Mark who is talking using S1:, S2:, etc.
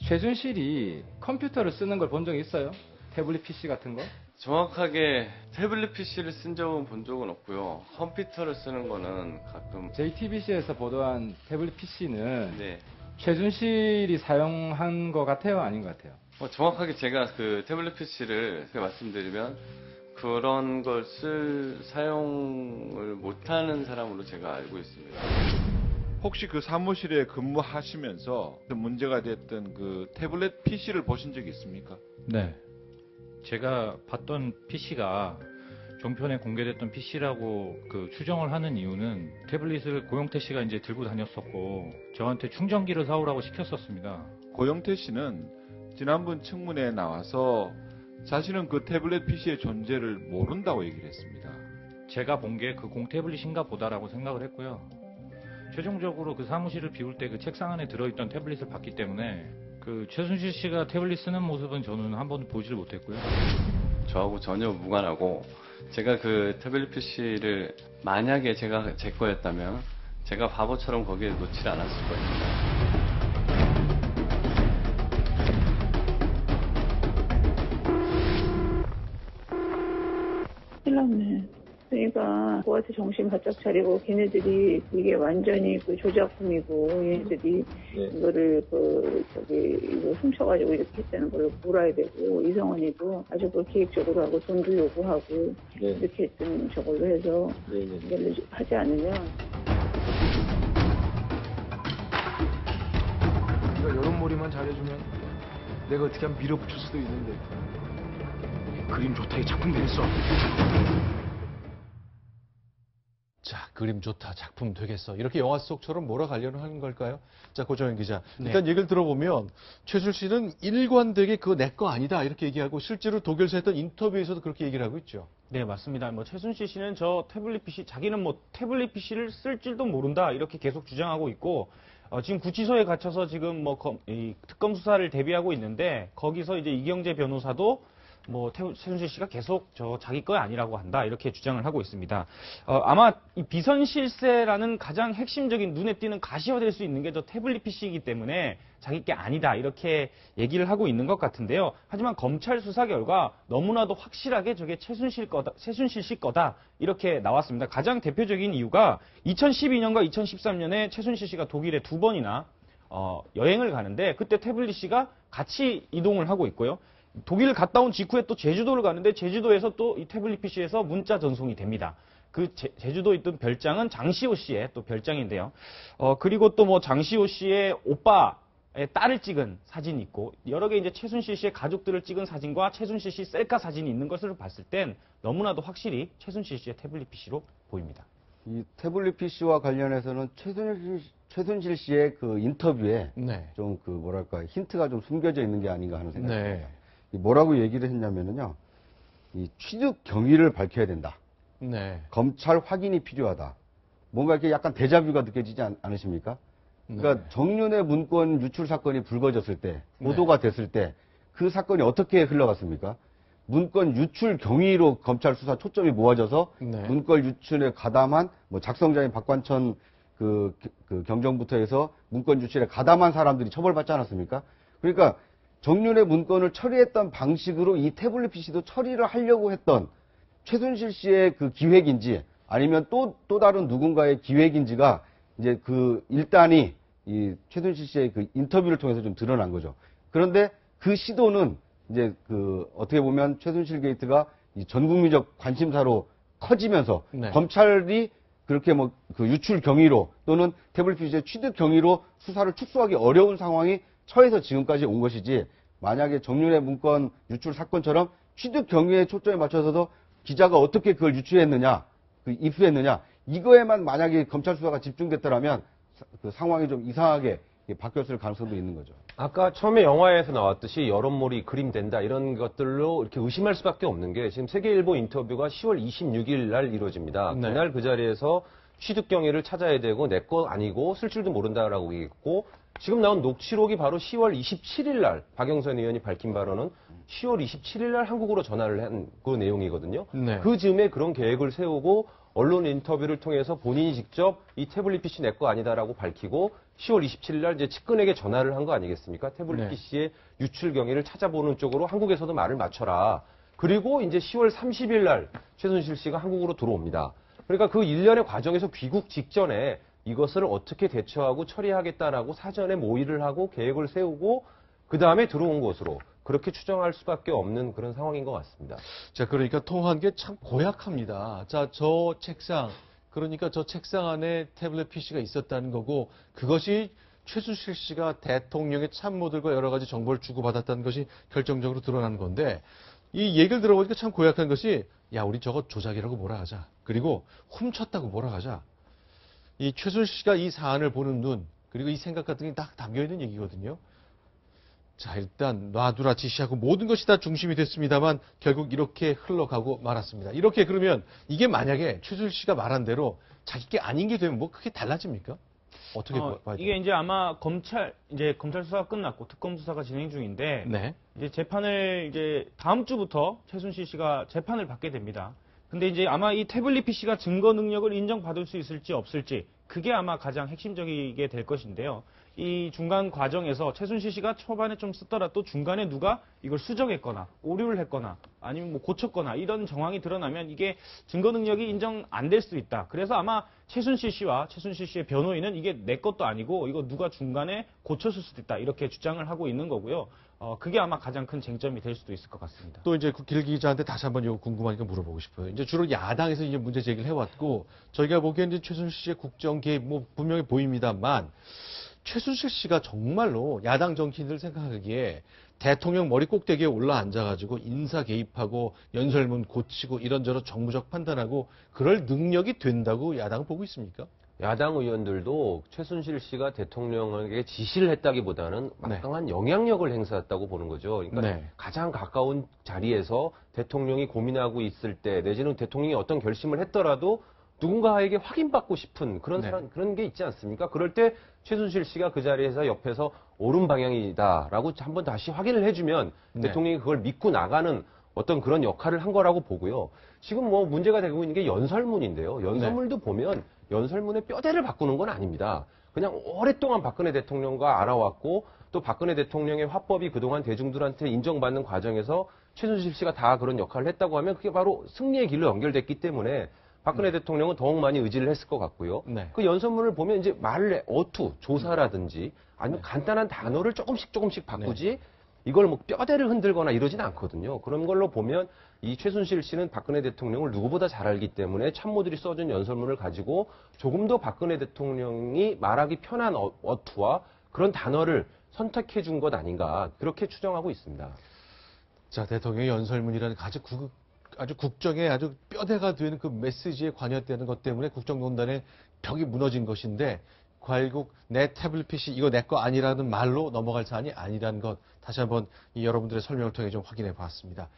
S1: 최순실이 컴퓨터를 쓰는 걸 본 적 있어요? 태블릿 PC 같은 거?
S2: 정확하게 태블릿 PC를 쓴 적은 본 적은 없고요. 컴퓨터를 쓰는 거는 가끔.
S1: JTBC에서 보도한 태블릿 PC는
S2: 네.
S1: 최순실이 사용한 것 같아요? 아닌 것 같아요?
S2: 정확하게 제가 그 태블릿 PC를 말씀드리면 그런 걸 사용을 못하는 사람으로 제가 알고 있습니다.
S3: 혹시 그 사무실에 근무하시면서 문제가 됐던 그 태블릿 PC를 보신 적이 있습니까?
S4: 네. 제가 봤던 PC가 종편에 공개됐던 PC라고 추정을 하는 이유는 태블릿을 고영태 씨가 이제 들고 다녔었고 저한테 충전기를 사오라고 시켰었습니다.
S3: 고영태 씨는 지난번 청문회에 나와서 자신은 그 태블릿 PC의 존재를 모른다고 얘기를 했습니다.
S4: 제가 본 게 그 공태블릿인가 보다라고 생각을 했고요. 최종적으로 그 사무실을 비울 때 그 책상 안에 들어있던 태블릿을 봤기 때문에 그 최순실 씨가 태블릿 쓰는 모습은 저는 한 번도 보지를 못했고요.
S2: 저하고 전혀 무관하고 제가 그 태블릿 PC를 만약에 제가 제 거였다면 제가 바보처럼 거기에 놓지 않았을 거예요.
S5: 큰일났네. 그러니까 그한테 정신 바짝 차리고 걔네들이 이게 완전히 그 조작품이고 얘네들이 이거를 이거 훔쳐가지고 이렇게 했다는 걸 물어야 되고 이성원이도 아주 그 계획적으로 하고 돈도 요구하고 이렇게 했던 저걸로 해서 이걸 하지 않으면
S6: 네가 여론몰이만 잘해주면 내가 어떻게 하면 밀어붙일 수도 있는데 그림 좋다 이 작품 되겠어.
S7: 자, 그림 좋다, 작품 되겠어. 이렇게 영화 속처럼 몰아가려는 하는 걸까요? 자, 고정현 기자. 일단 얘기를 들어보면 최순실은 일관되게 그거 내 거 아니다 이렇게 얘기하고 실제로 독일에서 했던 인터뷰에서도 그렇게 얘기를 하고 있죠.
S8: 네, 맞습니다. 최순실 씨는 저 태블릿 PC, 자기는 태블릿 PC를 쓸 줄도 모른다 이렇게 계속 주장하고 있고 지금 구치소에 갇혀서 지금 이 특검 수사를 대비하고 있는데 거기서 이제 이경재 변호사도 최순실 씨가 계속 자기 거 아니라고 한다 이렇게 주장을 하고 있습니다. 아마 이 비선실세라는 가장 핵심적인 눈에 띄는 가시화 될 수 있는 게 저 태블릿 PC이기 때문에 자기 게 아니다 이렇게 얘기를 하고 있는 것 같은데요. 하지만 검찰 수사 결과 너무나도 확실하게 저게 최순실 씨 거다 이렇게 나왔습니다. 가장 대표적인 이유가 2012년과 2013년에 최순실 씨가 독일에 2번이나 여행을 가는데 그때 태블릿 씨가 같이 이동을 하고 있고요. 독일을 갔다 온 직후에 또 제주도를 가는데 제주도에서 또 이 태블릿 PC에서 문자 전송이 됩니다. 그 제주도에 있던 별장은 장시호 씨의 또 별장인데요. 그리고 또 장시호 씨의 오빠의 딸을 찍은 사진이 있고 여러 개 이제 최순실 씨의 가족들을 찍은 사진과 최순실 씨 셀카 사진이 있는 것을 봤을 땐 너무나도 확실히 최순실 씨의 태블릿 PC로 보입니다.
S9: 이 태블릿 PC와 관련해서는 최순실 씨의 그 인터뷰에 좀 힌트가 좀 숨겨져 있는 게 아닌가 하는 생각이 듭니다. 뭐라고 얘기를 했냐면요. 이 취득 경위를 밝혀야 된다. 검찰 확인이 필요하다. 뭔가 이렇게 약간 데자뷰가 느껴지지 않으십니까? 그러니까 정윤의 문건 유출 사건이 불거졌을 때, 보도가 됐을 때 그 사건이 어떻게 흘러갔습니까? 문건 유출 경위로 검찰 수사 초점이 모아져서 문건 유출에 가담한 작성자인 박관천 그 경정부터 해서 문건 유출에 가담한 사람들이 처벌받지 않았습니까? 그러니까 정윤의 문건을 처리했던 방식으로 이 태블릿 PC도 처리를 하려고 했던 최순실 씨의 그 기획인지 아니면 또 다른 누군가의 기획인지가 이제 일단이 이 최순실 씨의 그 인터뷰를 통해서 좀 드러난 거죠. 그런데 그 시도는 이제 어떻게 보면 최순실 게이트가 이 전 국민적 관심사로 커지면서 검찰이 그렇게 그 유출 경위로 또는 태블릿 PC의 취득 경위로 수사를 축소하기 어려운 상황이 처해서 지금까지 온 것이지 만약에 정윤의 문건 유출 사건처럼 취득 경위에 초점에 맞춰서도 기자가 어떻게 그걸 유출했느냐, 입수했느냐 이거에만 만약에 검찰 수사가 집중됐더라면 그 상황이 좀 이상하게 바뀌었을 가능성도 있는 거죠.
S10: 아까 처음에 영화에서 나왔듯이 여론몰이 그림 된다 이런 것들로 이렇게 의심할 수밖에 없는 게 지금 세계일보 인터뷰가 10월 26일 날 이루어집니다. 그날 그 자리에서 취득 경위를 찾아야 되고 내 거 아니고 쓸 줄도 모른다라고 얘기했고 지금 나온 녹취록이 바로 10월 27일 날 박영선 의원이 밝힌 바로는 10월 27일 날 한국으로 전화를 한 그 내용이거든요. 그 즈음에 그런 계획을 세우고 언론 인터뷰를 통해서 본인이 직접 이 태블릿 PC 내 거 아니다라고 밝히고 10월 27일 날 이제 측근에게 전화를 한 거 아니겠습니까? 태블릿 PC의 유출 경위를 찾아보는 쪽으로 한국에서도 말을 맞춰라. 그리고 이제 10월 30일 날 최순실 씨가 한국으로 들어옵니다. 그러니까 그 일련의 과정에서 귀국 직전에 이것을 어떻게 대처하고 처리하겠다라고 사전에 모의를 하고 계획을 세우고 그 다음에 들어온 것으로 그렇게 추정할 수밖에 없는 그런 상황인 것 같습니다.
S7: 자, 그러니까 통화한 게 참 고약합니다. 자, 저 책상 안에 태블릿 PC가 있었다는 거고 그것이 최순실 씨가 대통령의 참모들과 여러 가지 정보를 주고받았다는 것이 결정적으로 드러난 건데 이 얘기를 들어보니까 참 고약한 것이 야, 우리 저거 조작이라고 몰아가자. 그리고 훔쳤다고 몰아가자. 이 최순실 씨가 이 사안을 보는 눈 그리고 이 생각 같은 게 딱 담겨있는 얘기거든요. 자, 일단 놔두라 지시하고 모든 것이 다 중심이 됐습니다만 결국 이렇게 흘러가고 말았습니다. 이렇게 그러면 이게 만약에 최순실 씨가 말한 대로 자기 게 아닌 게 되면 뭐 크게 달라집니까? 어떻게 봐야 돼요?
S8: 이게 이제 아마 검찰 수사가 끝났고 특검 수사가 진행 중인데
S7: 네.
S8: 이제 재판을 이제 다음 주부터 최순실 씨가 재판을 받게 됩니다. 근데 이제 아마 이 태블릿 PC가 증거 능력을 인정받을 수 있을지 없을지 그게 아마 가장 핵심적이게 될 것인데요. 이 중간 과정에서 최순실 씨가 초반에 좀 쓰더라도 중간에 누가 이걸 수정했거나 오류를 했거나 아니면 뭐 고쳤거나 이런 정황이 드러나면 이게 증거 능력이 인정 안 될 수 있다. 그래서 아마 최순실 씨와 최순실 씨의 변호인은 이게 내 것도 아니고 이거 누가 중간에 고쳤을 수도 있다. 이렇게 주장을 하고 있는 거고요. 그게 아마 가장 큰 쟁점이 될 수도 있을 것 같습니다.
S7: 또 이제 그 길 기자한테 다시 한번 이거 궁금하니까 물어보고 싶어요. 이제 주로 야당에서 이제 문제 제기를 해왔고 저희가 보기엔 이제 최순실 씨의 국정 개입 뭐 분명히 보입니다만 최순실 씨가 정말로 야당 정치인들 생각하기에 대통령 머리 꼭대기에 올라 앉아가지고 인사 개입하고 연설문 고치고 이런저런 정무적 판단하고 그럴 능력이 된다고 야당은 보고 있습니까?
S10: 야당 의원들도 최순실 씨가 대통령에게 지시를 했다기보다는 막강한 영향력을 행사했다고 보는 거죠. 그러니까 가장 가까운 자리에서 대통령이 고민하고 있을 때 내지는 대통령이 어떤 결심을 했더라도 누군가에게 확인받고 싶은 그런 게 있지 않습니까? 그럴 때 최순실 씨가 그 자리에서 옆에서 옳은 방향이다라고 한번 다시 확인을 해주면 대통령이 그걸 믿고 나가는 어떤 그런 역할을 한 거라고 보고요. 지금 뭐 문제가 되고 있는 게 연설문인데요. 연설문도 보면 연설문의 뼈대를 바꾸는 건 아닙니다. 그냥 오랫동안 박근혜 대통령과 알아왔고 또 박근혜 대통령의 화법이 그동안 대중들한테 인정받는 과정에서 최순실 씨가 다 그런 역할을 했다고 하면 그게 바로 승리의 길로 연결됐기 때문에 박근혜 대통령은 더욱 많이 의지를 했을 것 같고요. 그 연설문을 보면 이제 말의 어투, 조사라든지 아니면 간단한 단어를 조금씩 바꾸지 이걸 뭐 뼈대를 흔들거나 이러진 않거든요. 그런 걸로 보면 이 최순실 씨는 박근혜 대통령을 누구보다 잘 알기 때문에 참모들이 써준 연설문을 가지고 조금 더 박근혜 대통령이 말하기 편한 어투와 그런 단어를 선택해 준 것 아닌가 그렇게 추정하고 있습니다.
S7: 자, 대통령의 연설문이라는 아주 국정에 아주 뼈대가 되는 그 메시지에 관여되는 것 때문에 국정농단의 벽이 무너진 것인데 결국 내 태블릿 PC 이거 내 거 아니라는 말로 넘어갈 사안이 아니라는 것 다시 한번 이 여러분들의 설명을 통해 좀 확인해 봤습니다.